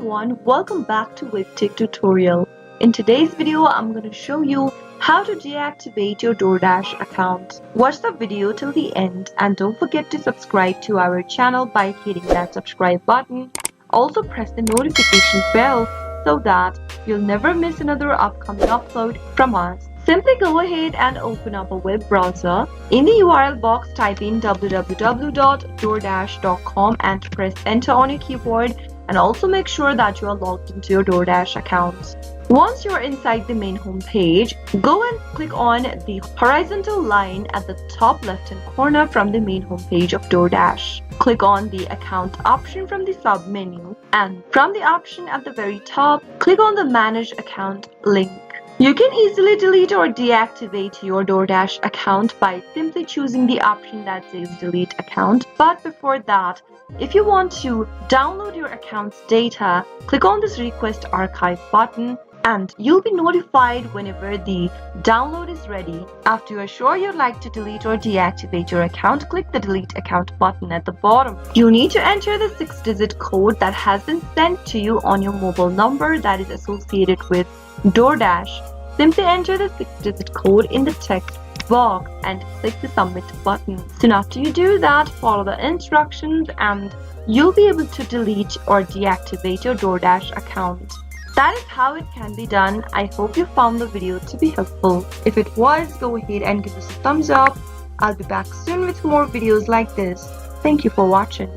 everyone, welcome back to Webtech Tutorial. In today's video, I'm going to show you how to deactivate your DoorDash account. Watch the video till the end and don't forget to subscribe to our channel by hitting that subscribe button. Also press the notification bell so that you'll never miss another upcoming upload from us. Simply go ahead and open up a web browser. In the URL box, type in www.doordash.com and press enter on your keyboard, and also make sure that you are logged into your DoorDash account. Once you are inside the main home page, go and click on the horizontal line at the top left hand corner from the main home page of DoorDash. Click on the account option from the sub menu, and from the option at the very top, click on the manage account link. You can easily delete or deactivate your DoorDash account by simply choosing the option that says delete account. But before that, if you want to download your account's data, click on this request archive button and you'll be notified whenever the download is ready. After you are sure you'd like to delete or deactivate your account, click the delete account button at the bottom. You need to enter the 6-digit code that has been sent to you on your mobile number that is associated with DoorDash. Simply enter the 6-digit code in the text box and click the submit button. Soon after you do that, follow the instructions and you'll be able to delete or deactivate your DoorDash account. That is how it can be done. I hope you found the video to be helpful. If it was, go ahead and give us a thumbs up. I'll be back soon with more videos like this. Thank you for watching.